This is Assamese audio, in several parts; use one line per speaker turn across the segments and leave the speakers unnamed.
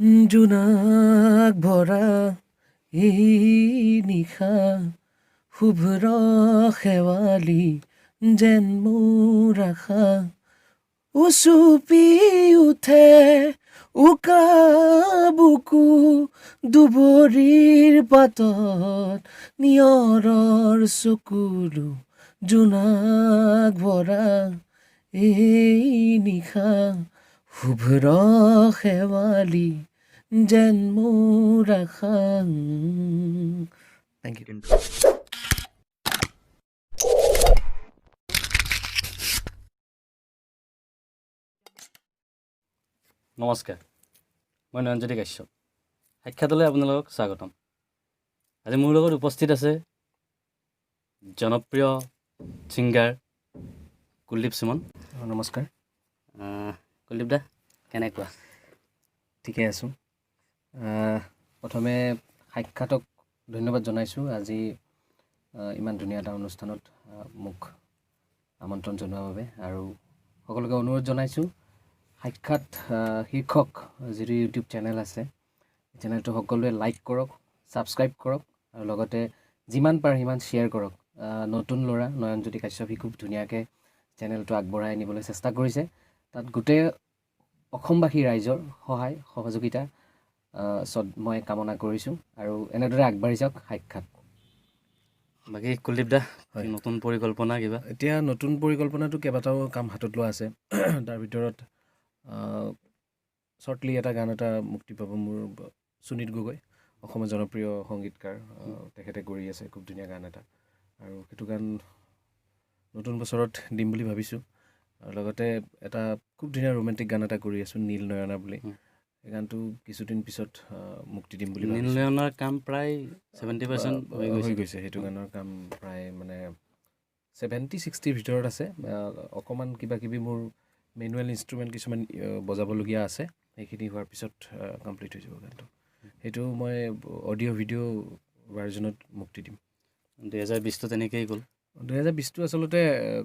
জোনাক ভৰা এই নিশা শুভ্ৰ শেৱালি যেন মোৰ আশা উচুপি উঠে উকা বুকু দুবৰিৰ পাতত নিয়ৰৰ চকুলো জোনাক ভৰা এই নিশা শুভ্ৰ শেৱালি যেন মোৰ আশা থেংক ইউ
নমস্কাৰ মই নয়নজ্যোতি কাশ্যপ সাক্ষাতলৈ আপোনালোকক স্বাগতম আজি মোৰ লগত উপস্থিত আছে জনপ্ৰিয় ছিংগাৰ কুলদীপ সুমন
নমস্কাৰ
কুলদীপ দা কেনেকুৱা
ঠিকে আছোঁ প্ৰথমে সাক্ষাতক ধন্যবাদ জনাইছোঁ আজি ইমান ধুনীয়া এটা অনুষ্ঠানত মোক আমন্ত্ৰণ জনোৱাৰ বাবে আৰু সকলোকে অনুৰোধ জনাইছোঁ সাক্ষাৎ শীৰ্ষক যিটো ইউটিউব চেনেল আছে চেনেলটো সকলোৱে লাইক কৰক ছাবস্ক্ৰাইব কৰক আৰু লগতে যিমান পাৰে সিমান শ্বেয়াৰ কৰক নতুন ল'ৰা নয়নজ্যোতি কাশ্যপে খুব ধুনীয়াকৈ চেনেলটো আগবঢ়াই নিবলৈ চেষ্টা কৰিছে তাত গোটেই অসমবাসী ৰাইজৰ সহায় সহযোগিতা মই কামনা কৰিছোঁ আৰু এনেদৰে আগবাঢ়ি যাওক সাক্ষাৎ
বাকী কুলদীপ দা নতুন পৰিকল্পনা কিবা
এতিয়া নতুন পৰিকল্পনাটো কেইবাটাও কাম হাতত লোৱা আছে তাৰ ভিতৰত শ্বৰ্টলি এটা গান এটা মুক্তি পাব মোৰ সুনীত গগৈ অসমৰ জনপ্ৰিয় সংগীতকাৰ তেখেতে কৰি আছে খুব ধুনীয়া গান এটা আৰু সেইটো গান নতুন বছৰত দিম বুলি ভাবিছোঁ আৰু লগতে এটা খুব ধুনীয়া ৰোমেণ্টিক গান এটা কৰি আছোঁ নীল নয়না বুলি সেই গানটো কিছুদিন পিছত মুক্তি দিম বুলি
নীল নয়নাৰ কাম প্ৰায় 70%
হৈ গৈছে সেইটো গানৰ কাম প্ৰায় মানে 70-60 ভিতৰত আছে অকণমান কিবা কিবি মোৰ মেনুৱেল ইনষ্ট্ৰুমেণ্ট কিছুমান বজাবলগীয়া আছে সেইখিনি হোৱাৰ পিছত কমপ্লিট হৈ যাব গানটো সেইটো মই অডিঅ' ভিডিঅ' ভাৰ্জনত মুক্তি দিম
2020টো তেনেকেই গ'ল
2020টো আচলতে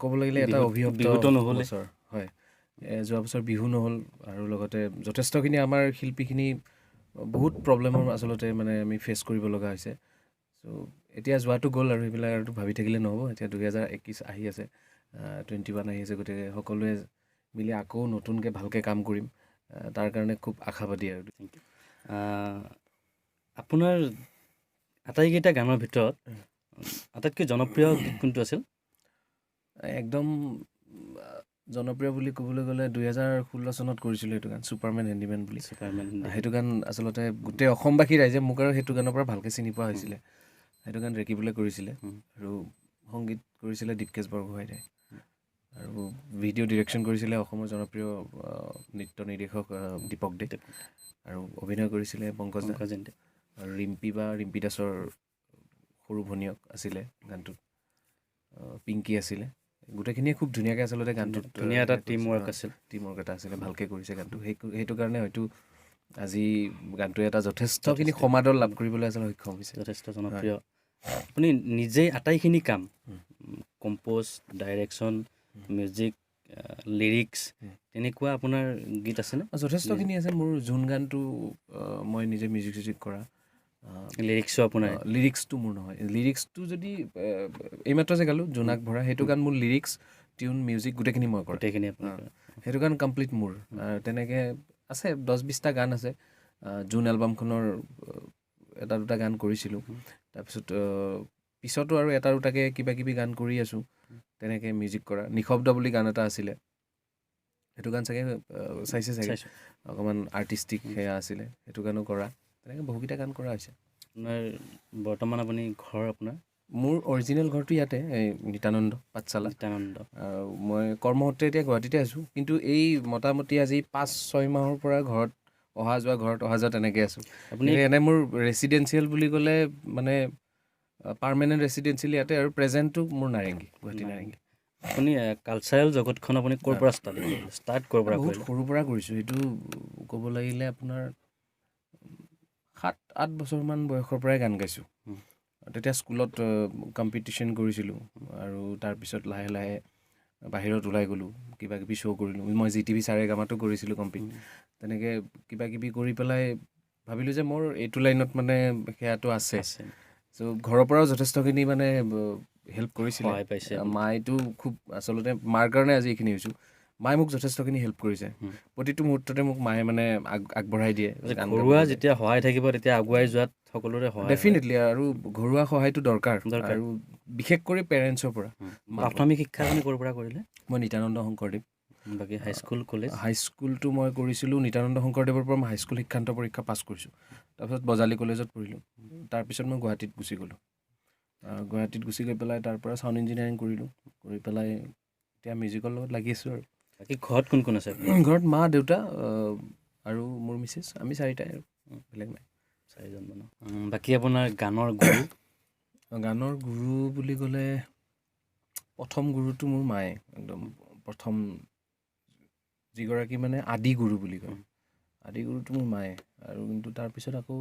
ক'ব লাগিলে এটা অভিভুক্ত বছৰ হয় যোৱা বছৰ বিহু নহ'ল আৰু লগতে যথেষ্টখিনি আমাৰ শিল্পীখিনি বহুত প্ৰব্লেমৰ আচলতে মানে আমি ফেচ কৰিব লগা হৈছে চ' এতিয়া যোৱাটো গ'ল আৰু সেইবিলাক আৰু ভাবি থাকিলে নহ'ব এতিয়া 2021 আহি আছে 21 আহি আছে গতিকে সকলোৱে মিলি আকৌ নতুনকৈ ভালকৈ কাম কৰিম তাৰ কাৰণে খুব আশাবাদী আৰু
আপোনাৰ আটাইকেইটা গানৰ ভিতৰত আটাইতকৈ জনপ্ৰিয় গীত কোনটো আছিল
একদম জনপ্ৰিয় বুলি ক'বলৈ গ'লে 2016 চনত কৰিছিলোঁ সেইটো গান ছুপাৰমেন হেণ্ডিমেন বুলি সেইটো গান আচলতে গোটেই অসমবাসী ৰাইজে মোক আৰু সেইটো গানৰ পৰা ভালকৈ চিনি পোৱা হৈছিলে সেইটো গান ৰেকিবলৈ কৰিছিলে আৰু সংগীত কৰিছিলে দীপকেশ বৰগোহাঁইয়ে আৰু ভিডিঅ' ডিৰেকশ্যন কৰিছিলে অসমৰ জনপ্ৰিয় নৃত্য নিৰ্দেশক দীপক দে আৰু অভিনয় কৰিছিলে পংকজ দে আৰু ৰিম্পী দাসৰ সৰু ভনীয়ক আছিলে গানটোত পিংকি আছিলে গোটেইখিনিয়ে খুব ধুনীয়াকৈ আচলতে গানটোত
ধুনীয়া এটা টিম ৱৰ্ক
এটা আছিলে ভালকৈ কৰিছে গানটো সেইটো কাৰণে হয়তো আজি গানটোৱে এটা যথেষ্টখিনি সমাদৰ লাভ কৰিবলৈ আচলতে সক্ষম হৈছে
যথেষ্ট জনপ্ৰিয় আপুনি নিজেই আটাইখিনি কাম কম্প'জ ডাইৰেকশ্যন মিউজিক লিৰিক্স তেনেকুৱা আপোনাৰ গীত আছেনে
যথেষ্টখিনি আছে মোৰ জোন গানটো মই নিজে মিউজিক কৰা
লিৰিক্সো আপোনাৰ
লিৰিক্সটো মোৰ নহয় লিৰিক্সটো যদি এইমাত্ৰ যে গালোঁ জোনাক ভৰা সেইটো গান মোৰ লিৰিক্স টিউন মিউজিক গোটেইখিনি মই কৰা
গোটেইখিনি
সেইটো গান কমপ্লিট মোৰ তেনেকৈ আছে 10-20টা গান আছে জোন এলবামখনৰ এটা দুটা গান কৰিছিলোঁ তাৰপিছত পিছতো আৰু এটা দুটাকৈ কিবা কিবি গান কৰি আছোঁ তেনেকৈ মিউজিক কৰা নিশব্দ বুলি গান এটা আছিলে সেইটো গান চাগে চাইছে অকণমান আৰ্টিষ্টিক সেয়া আছিলে সেইটো গানো কৰা তেনেকৈ বহুকেইটা গান কৰা হৈছে
আপোনাৰ বৰ্তমান আপুনি ঘৰ আপোনাৰ
মোৰ অৰিজিনেল ঘৰটো ইয়াতে এই নিতানন্দ পাঠশালা আৰু মই কৰ্মসূত্ৰে এতিয়া গুৱাহাটীতে আছোঁ কিন্তু এই মোটামুটি আজি 5-6 মাহৰ পৰা ঘৰত অহা যোৱা তেনেকৈ আছোঁ আপুনি এনে মোৰ ৰেচিডেঞ্চিয়েল বুলি ক'লে মানে পাৰ্মানেণ্ট ৰেচিডেঞ্চিয়েল ইয়াতে আৰু প্ৰেজেণ্টটো মোৰ নাৰেংগী গুৱাহাটী নাৰেংগী
আপুনি কালচাৰেল জগতখন আপুনি ক'ৰ পৰা ষ্টাৰ্ট ক'ৰ পৰা
বহুত সৰুৰ পৰা কৰিছোঁ এইটো ক'ব লাগিলে আপোনাৰ 7-8 বছৰমান বয়সৰ পৰাই গান গাইছোঁ তেতিয়া স্কুলত কম্পিটিশ্যন কৰিছিলোঁ আৰু তাৰপিছত লাহে লাহে বাহিৰত ওলাই গ'লোঁ, কিবা কিবি শ্ব' কৰিলোঁ। মই GTV সাৰেগামাতো কৰিছিলোঁ কম্পিট। তেনেকৈ কিবা কিবি কৰি পেলাই ভাবিলোঁ যে মোৰ এইটো লাইনত মানে সেয়াটো আছে। চ' ঘৰৰ পৰাও যথেষ্টখিনি মানে হেল্প কৰিছিলে।
সহায় পাইছে।
মায়েতো খুব আচলতে মাৰ কাৰণে আজি এইখিনি হৈছোঁ। মায়ে মোক যথেষ্টখিনি হেল্প কৰিছে। প্ৰতিটো মুহূৰ্ততে মোক মায়ে মানে আগবঢ়াই দিয়ে।
ঘৰুৱা যেতিয়া সহায় থাকিব তেতিয়া আগুৱাই যোৱাত সকলোৰে সহায়
ডেফিনেটলি, আৰু ঘৰুৱা সহায়টো দৰকাৰ, আৰু বিশেষ কৰি পেৰেণ্টছৰ পৰা।
প্ৰাথমিক শিক্ষা আপুনি ক'ৰ পৰা কৰিলে?
মই নিত্যানন্দ শংকৰদেৱ।
বাকী হাইস্কুল, কলেজ?
হাইস্কুলটো মই কৰিছিলোঁ নিত্যানন্দ শংকৰদেৱৰ পৰা। মই হাইস্কুল শিক্ষান্ত পৰীক্ষা পাছ কৰিছোঁ। তাৰপিছত বজালী কলেজত পঢ়িলোঁ। তাৰপিছত মই গুৱাহাটীত গুচি গ'লোঁ। গুৱাহাটীত গুচি গৈ পেলাই তাৰ পৰা ছাউণ্ড ইঞ্জিনিয়াৰিং কৰিলোঁ। কৰি পেলাই এতিয়া মিউজিকৰ লগত লাগি আছোঁ। আৰু
বাকী ঘৰত কোন কোন আছে?
ঘৰত মা, দেউতা আৰু মোৰ মিছেছ, আমি চাৰিটাই, আৰু বেলেগ নাই।
4জন মানুহ। বাকী আপোনাৰ গানৰ গুৰু?
গানৰ গুৰু বুলি ক'লে প্ৰথম গুৰুটো মোৰ মায়ে, একদম প্ৰথম যিগৰাকী মানে আদি গুৰু বুলি কয়, আদি গুৰুটো মোৰ মায়ে। আৰু কিন্তু তাৰপিছত আকৌ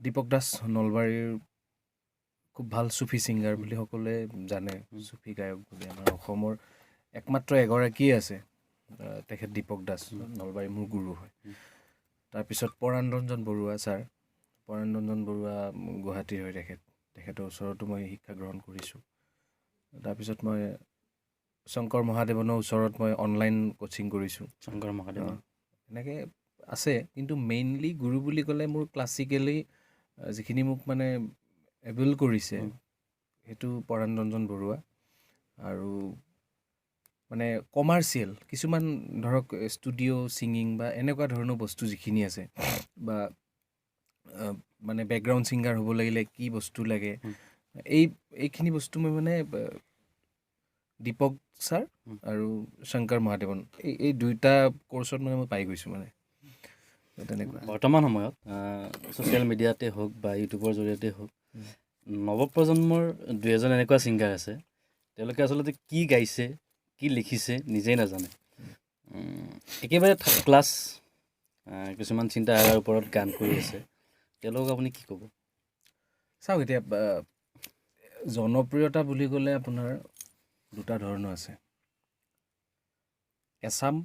দীপক দাস, নলবাৰীৰ খুব ভাল চুফি ছিংগাৰ বুলি সকলোৱে জানে, চুফি গায়ক বুলি। আমাৰ অসমৰ একমাত্ৰ এগৰাকীয়ে আছে তেখেত দীপক দাস, নলবাৰী মোৰ গুৰু হয়। তাৰপিছত পৰাণ ৰঞ্জন বৰুৱা ছাৰ, পৰাণ ৰঞ্জন বৰুৱা গুৱাহাটীৰ হয় তেখেতৰ ওচৰতো মই শিক্ষা গ্ৰহণ কৰিছোঁ। তাৰপিছত মই শংকৰ মহাদেৱনৰ ওচৰত মই অনলাইন কোচিং কৰিছোঁ।
শংকৰ মহাদেৱ
এনেকৈ আছে, কিন্তু মেইনলি গুৰু বুলি ক'লে মোৰ ক্লাছিকেলি যিখিনি মোক মানে এবল কৰিছে সেইটো পৰাণ ৰঞ্জন বৰুৱা। আৰু মানে কমাৰ্চিয়েল কিছুমান ধৰক ষ্টুডিঅ' ছিংগিং বা এনেকুৱা ধৰণৰ বস্তু যিখিনি আছে, বা মানে বেকগ্ৰাউণ্ড ছিংগাৰ হ'ব লাগিলে কি বস্তু লাগে, এইখিনি বস্তু মই মানে দীপক ছাৰ আৰু শংকৰ মহাদেৱন এই দুইটা কৰ্চত মানে মই পাই গৈছোঁ মানে। তেনেকুৱা
বৰ্তমান সময়ত ছ'চিয়েল মিডিয়াতে হওক বা ইউটিউবৰ জৰিয়তে হওক, নৱপ্ৰজন্মৰ 2-এজন এনেকুৱা ছিংগাৰ আছে, তেওঁলোকে আচলতে কি গাইছে, কি লিখিছে নিজেই নাজানে। একেবাৰে থাৰ্ড ক্লাছ কিছুমান চিন্তাধাৰাৰ ওপৰত গান কৰি আছে, তেওঁলোকক আপুনি কি ক'ব?
চাওক, এতিয়া জনপ্ৰিয়তা বুলি ক'লে আপোনাৰ দুটা ধৰণৰ আছে। এছাম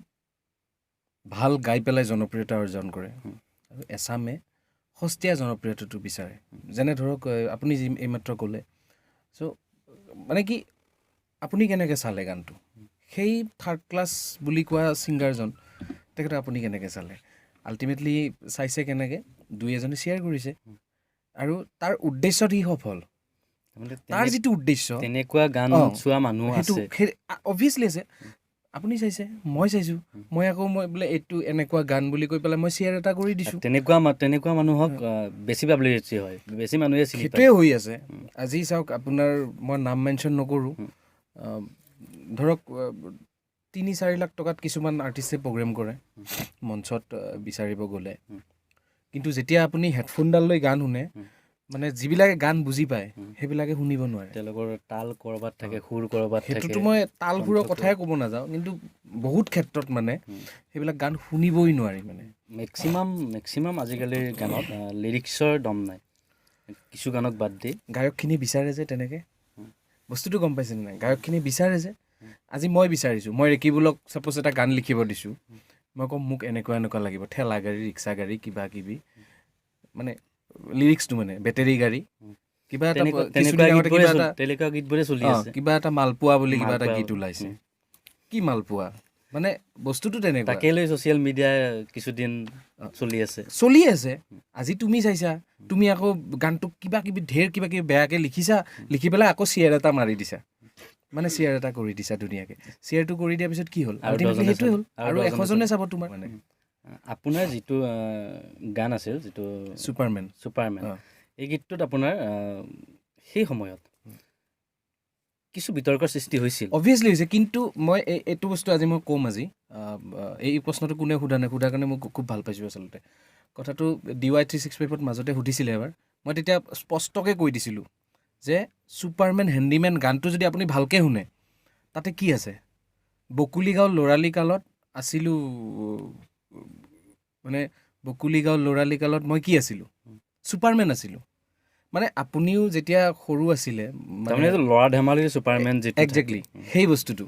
ভাল গাই পেলাই জনপ্ৰিয়তা অৰ্জন কৰে, আৰু এছামে সস্তীয়া জনপ্ৰিয়তাটো বিচাৰে। যেনে ধৰক আপুনি যি এইমাত্ৰ ক'লে, চ' মানে কি আপুনি কেনেকৈ চালে গানটো, সেই থাৰ্ড ক্লাছ বুলি কোৱা ছিংগাৰজন তেখেতক আপুনি কেনেকৈ চালে? আল্টিমেটলি চাইছে কেনেকৈ, 2-এজনে শ্বেয়াৰ কৰিছে, আৰু তাৰ উদ্দেশ্যত সি সফল। তাৰ যিটো উদ্দেশ্য,
তেনেকুৱা গান চোৱা মানুহ আছে,
অবভিয়াছলি আছে। আপুনি চাইছে, মই চাইছোঁ, মই বোলে এইটো এনেকুৱা গান বুলি কৈ পেলাই মই শ্বেয়াৰ এটা কৰি দিছোঁ।
তেনেকুৱা মানুহক বেছি পাব্লিচিটি হয়, বেছি মানুহে চিনি পায়।
সেইটোৱে হৈ আছে। আজি চাওক, আপোনাৰ মই নাম মেনশ্যন নকৰোঁ, ধৰক 3-4 লাখ টকাত কিছুমান আৰ্টিষ্টে প্ৰগ্ৰেম কৰে মঞ্চত বিচাৰিব গ'লে, কিন্তু যেতিয়া আপুনি হেডফোনডাল লৈ গান শুনে, মানে যিবিলাকে গান বুজি পায় সেইবিলাকে শুনিব নোৱাৰে।
তেওঁলোকৰ তাল ক'ৰবাত থাকে, সুৰ ক'ৰবাত থাকে।
সেইটোতো মই তাল সুৰৰ কথাই ক'ব নাযাওঁ, কিন্তু বহুত ক্ষেত্ৰত মানে সেইবিলাক গান শুনিবই নোৱাৰি। মানে
মেক্সিমাম আজিকালিৰ গানত লিৰিক্সৰ দম নাই, কিছু গানক বাদ দি।
গায়কখিনি বিচাৰে যে তেনেকৈ বস্তুটো গম পাইছে নে নাই? গায়কখিনি বিচাৰে যে, আজি মই বিচাৰিছোঁ, মই ৰেকিবুলক ছাপ'জ এটা গান লিখিব দিছোঁ, মই ক'ম মোক এনেকুৱা এনেকুৱা লাগিব, ঠেলা গাড়ী, ৰিক্সা গাড়ী, কিবা কিবি, মানে লিৰিক্সটো মানে বেটেৰী গাড়ী, কিবা এটা কিবা এটা মালপোৱা বুলি কিবা এটা গীত ওলাইছে, কি মালপোৱা, মানে বস্তুটো তেনেকুৱা।
তাকে লৈ ছ'চিয়েল মিডিয়াই কিছুদিন চলি আছে। আজি তুমি চাইছা, তুমি আকৌ গানটোক কিবা কিবি ঢেৰ কিবা কিবি বেয়াকৈ লিখিছা, লিখি পেলাই আকৌ শ্বেয়াৰ এটা মাৰি দিছা, মানে শ্বেয়াৰ এটা কৰি দিছা ধুনীয়াকৈ। শ্বেয়াৰটো কৰি দিয়াৰ পিছত কি হ'ল, আল্টিমেটলি সেইটোৱে হ'ল, আৰু 100জনে চাব তোমাৰ। মানে আপোনাৰ যিটো গান আছিল, যিটো ছুপাৰমেন, এই গীতটোত আপোনাৰ সেই সময়ত কিছু বিতৰ্কৰ সৃষ্টি হৈছিল। অবভিয়াছলি
হৈছে, কিন্তু মই এইটো বস্তু আজি মই ক'ম। আজি এই প্ৰশ্নটো কোনে সোধা নাই, সোধাৰ কাৰণে মই খুব ভাল পাইছোঁ আচলতে। কথাটো DY 365ত মাজতে সুধিছিলে এবাৰ, মই তেতিয়া স্পষ্টকৈ কৈ দিছিলোঁ যে ছুপাৰমেন হেণ্ডিমেন গানটো যদি আপুনি ভালকৈ শুনে, তাতে কি আছে, বকুলি গাঁও ল'ৰালি কালত আছিলোঁ, মানে বকুলি গাঁও ল'ৰালি কালত মই কি আছিলোঁ, ছুপাৰমেন আছিলোঁ।
মানে আপুনিও যেতিয়া সৰু আছিলে
তাৰমানে এইটো ল'ৰা ধেমালিৰ ছুপাৰমেন যিটো
একজেক্টলি সেই বস্তুটো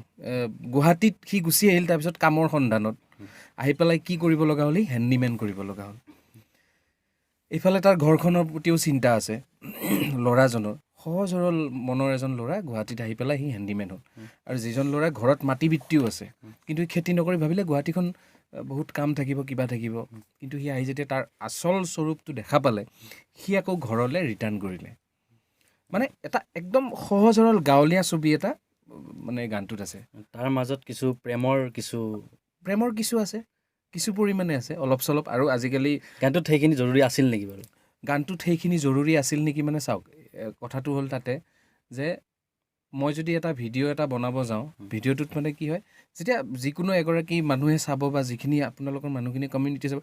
গুৱাহাটীত সি গুচি আহিল তাৰপিছত কামৰ সন্ধানত আহি পেলাই কি কৰিব লগা হ'ল, হেণ্ডিমেন কৰিব লগা হ'ল। এইফালে তাৰ ঘৰখনৰ প্ৰতিও চিন্তা আছে, ল'ৰাজনৰ সহজ সৰল মনৰ এজন ল'ৰা গুৱাহাটীত আহি পেলাই সি হেণ্ডিমেন হ'ল। আৰু যিজন ল'ৰা ঘৰত মাটি বৃত্তিও আছে, কিন্তু খেতি নকৰি ভাবিলে গুৱাহাটীখন বহুত কাম থাকিব, কিবা থাকিব, কিন্তু সি আহি যেতিয়া তাৰ আচল স্বৰূপটো দেখা পালে, সি আকৌ ঘৰলৈ ৰিটাৰ্ণ কৰিলে। মানে এটা একদম সহজ সৰল গাঁৱলীয়া ছবি এটা মানে গানটোত আছে।
তাৰ মাজত কিছু প্ৰেমৰ কিছু
আছে, কিছু পৰিমাণে আছে অলপ চলপ। আৰু আজিকালি
গানটোত সেইখিনি জৰুৰী আছিল নেকি বাৰু?
গানটোত সেইখিনি জৰুৰী আছিল নেকি মানে চাওক, কথাটো হ'ল তাতে যে মই যদি এটা ভিডিঅ' এটা বনাব যাওঁ, ভিডিঅ'টোত মানে কি হয়, যেতিয়া যিকোনো এগৰাকী মানুহে চাব বা যিখিনি আপোনালোকৰ মানুহখিনি কমিউনিটি চাব,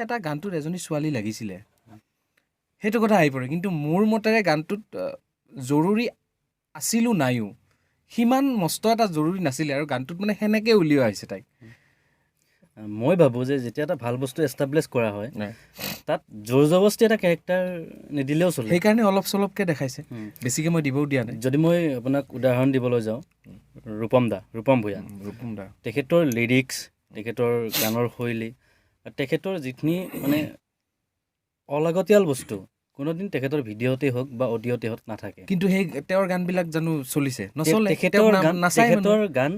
এটা গানটোত এজনী ছোৱালী লাগিছিলে, সেইটো কথা আহি পৰে। কিন্তু মোৰ মতেৰে গানটোত জৰুৰী আছিলো নাইও, সিমান মস্ত এটা জৰুৰী নাছিলে। আৰু গানটোত মানে সেনেকৈ উলিওৱা হৈছে তাইক।
মই ভাবোঁ যে যেতিয়া এটা ভাল বস্তু এষ্টাব্লিছ কৰা হয়, তাত জোৰ জবস্তি এটা কেৰেক্টাৰ নিদিলেও চলে।
সেইকাৰণে অলপ চলপকৈ দেখাইছে, বেছিকৈ মই দিবও দিয়া নাই।
যদি মই আপোনাক উদাহৰণ দিবলৈ যাওঁ, ৰূপম ভূঞা, তেখেতৰ লিৰিক্স, তেখেতৰ গানৰ শৈলী, তেখেতৰ যিখিনি মানে অলাগতিয়াল বস্তু কোনোদিন তেখেতৰ ভিডিঅ'তেই হওক বা অডিঅ'তে হওক নাথাকে।
কিন্তু সেই তেওঁৰ গানবিলাক জানো চলিছে? নচলে।
তেখেতৰ গান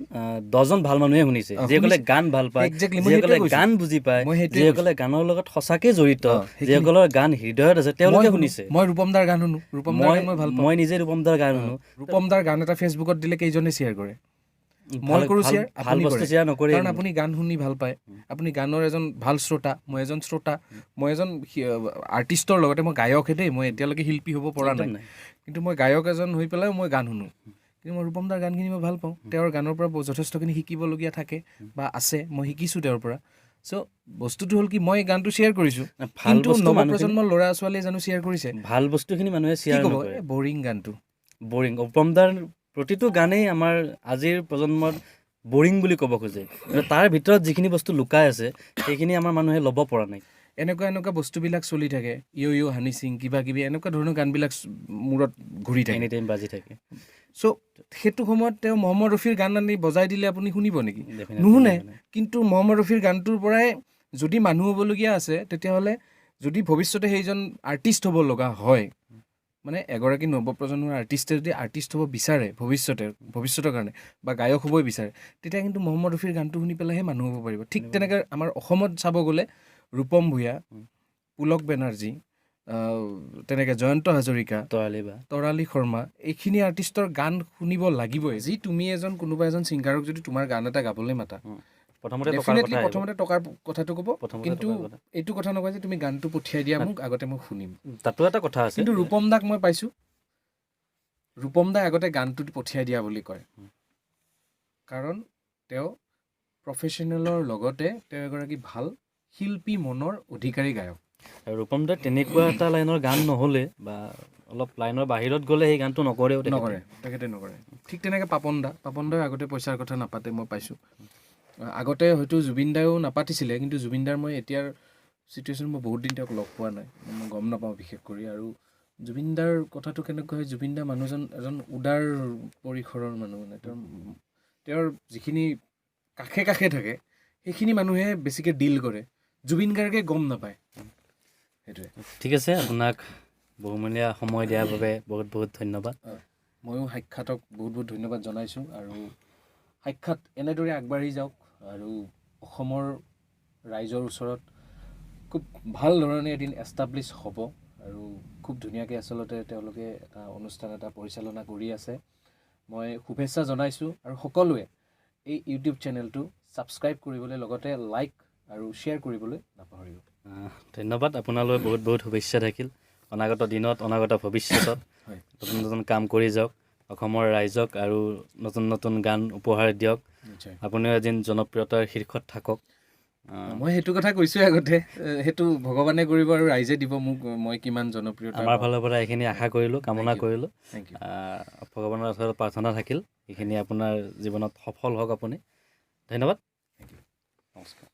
10জন ভাল মানুহে শুনিছে, যিসকলে গান ভাল পায়, যিসকলে গান বুজি পায়, যিসকলে গানৰ লগত সঁচাকে জড়িত, যিসকলৰ গান হৃদয়ত আছে, তেওঁলোকে শুনিছে।
মই ৰূপম দাৰ গান শুনো,
মই নিজে ৰূপম দাৰ গান শুনো।
ৰূপম দাৰ গান এটা ফেচবুকত দিলে কেইজনে শ্বেয়াৰ কৰে? মই কৰোঁ শ্বেয়াৰ,
ভাল বস্তু শ্বেয়াৰ নকৰে।
কাৰণ আপুনি গান শুনি ভাল পায়, আপুনি গানৰ এজন ভাল শ্ৰোতা, মই এজন শ্ৰোতা, মই এজন আৰ্টিষ্টৰ লগতে মই গায়কহে দেই, মই এতিয়ালৈকে শিল্পী হ'ব পৰা নাই, কিন্তু মই গায়ক এজন হৈ পেলাই মই গান শুনো। কিন্তু মই ৰূপম দাৰ গানখিনি মই ভাল পাওঁ, তেওঁৰ গানৰ পৰা যথেষ্টখিনি শিকিবলগীয়া থাকে বা আছে, মই শিকিছোঁ তেওঁৰ পৰা। চ' বস্তুটো হ'ল কি, মই গানটো শ্বেয়াৰ কৰিছোঁ, কিন্তু নৱপ্ৰজন্মৰ ল'ৰা ছোৱালীয়ে জানো শ্বেয়াৰ কৰিছে?
ভাল বস্তুখিনি মানুহে শ্বেয়াৰ নকৰে।
বৰিং গানটো,
বৰিং। ৰূপম দাৰ প্ৰতিটো গানেই আমাৰ আজিৰ প্ৰজন্মত বৰিং বুলি ক'ব খোজে, কিন্তু তাৰ ভিতৰত যিখিনি বস্তু লুকাই আছে সেইখিনি আমাৰ মানুহে ল'ব পৰা নাই।
এনেকুৱা বস্তুবিলাক চলি থাকে, ইউ হানি সিং কিবা কিবি এনেকুৱা ধৰণৰ গানবিলাক মূৰত ঘূৰি থাকে,
এনি টাইম বাজি থাকে।
চ' সেইটো সময়ত তেওঁ মহম্মদ ৰফিৰ গান আনি বজাই দিলে আপুনি শুনিব নেকি? নুশুনে। কিন্তু মহম্মদ ৰফিৰ গানটোৰ পৰাই যদি মানুহ হ'বলগীয়া আছে, তেতিয়াহ'লে যদি ভৱিষ্যতে সেইজন আৰ্টিষ্ট হ'ব লগা হয়, মানে এগৰাকী নৱপ্ৰজন্মৰ আৰ্টিষ্টে যদি আৰ্টিষ্ট হ'ব বিচাৰে ভৱিষ্যতৰ কাৰণে বা গায়ক হ'বই বিচাৰে, তেতিয়া কিন্তু মহম্মদ ৰফিৰ গানটো শুনি পেলাইহে মানুহ হ'ব পাৰিব। ঠিক তেনেকৈ আমাৰ অসমত চাব গ'লে ৰূপম ভূঞা, পুলক বেনাৰ্জী, তেনেকৈ জয়ন্ত হাজৰিকা, তৰালী শৰ্মা, এইখিনি আৰ্টিষ্টৰ গান শুনিব লাগিবই। যি তুমি কোনোবা এজন ছিংগাৰক যদি তোমাৰ গান এটা গাবলৈ মাতা, প্ৰথমতে টকাৰ কথাটো ক'ব, কিন্তু এইটো কথা নকয় যে তুমি গানটো পঠিয়াই দিয়া মোক, আগতে মই শুনিম।
তাতো এটা কথা আছে।
কিন্তু ৰূপম দাক মই পাইছোঁ, ৰূপম দাই আগতে গানটো পঠিয়াই দিয়া বুলি কয়, কাৰণ তেওঁ প্ৰফেশ্যনেলৰ লগতে তেওঁ এগৰাকী ভাল শিল্পী মনৰ অধিকাৰী গায়ক।
ৰূপম দাই তেনেকুৱা এটা লাইনৰ গান নহ'লে বা অলপ লাইনৰ বাহিৰত গ'লে সেই গানটো নকৰে,
তেখেতে নকৰে। ঠিক তেনেকৈ পাপন দাই আগতে পইচাৰ কথা নাপাতে, মই পাইছোঁ। আগতে হয়তো জুবিন দায়েও নাপাতিছিলে, কিন্তু জুবিন দাৰ মই এতিয়াৰ চিটুৱেশ্যন মই বহুত দিন তেওঁক লগ পোৱা নাই, মই গম নাপাওঁ বিশেষ কৰি। আৰু জুবিন দাৰ কথাটো কেনেকুৱা হয়, জুবিন দা মানুহজন এজন উদাৰ পৰিসৰৰ মানুহ, মানে তেওঁৰ যিখিনি কাষে থাকে সেইখিনি মানুহে বেছিকৈ ডিল কৰে, জুবিন গাৰ্গে গম নাপায়। সেইটোৱে।
ঠিক আছে, আপোনাক বহুমূলীয়া সময় দিয়াৰ বাবে বহুত বহুত ধন্যবাদ।
ময়ো সাক্ষাতক বহুত ধন্যবাদ জনাইছোঁ, আৰু সাক্ষাৎ এনেদৰে আগবাঢ়ি যাওক, আৰু অসমৰ ৰাইজৰ ওচৰত খুব ভাল ধৰণে এদিন এষ্টাব্লিছ হ'ব, আৰু খুব ধুনীয়াকৈ আচলতে তেওঁলোকে এটা অনুষ্ঠান এটা পৰিচালনা কৰি আছে। মই শুভেচ্ছা জনাইছোঁ, আৰু সকলোৱে এই ইউটিউব চেনেলটো ছাবস্ক্ৰাইব কৰিবলৈ, লগতে লাইক আৰু শ্বেয়াৰ কৰিবলৈ নাপাহৰিব।
ধন্যবাদ। আপোনালৈ বহুত বহুত শুভেচ্ছা থাকিল। অনাগত দিনত, অনাগত ভৱিষ্যতত নতুন কাম কৰি যাওক, অসমৰ ৰাইজক আৰু নতুন গান উপহাৰ দিয়ক। আপুনিও এদিন জনপ্ৰিয়তাৰ শীৰ্ষত থাকক।
মই সেইটো কথা কৈছোঁৱে আগতে, সেইটো ভগৱানে কৰিব আৰু ৰাইজে দিব মোক মই কিমান জনপ্ৰিয়তা।
আমাৰ ফালৰ পৰা এইখিনি আশা কৰিলোঁ, কামনা কৰিলোঁ। ভগৱানৰ ওচৰত প্ৰাৰ্থনা থাকিল এইখিনি আপোনাৰ জীৱনত সফল হওক আপুনি। ধন্যবাদ, নমস্কাৰ।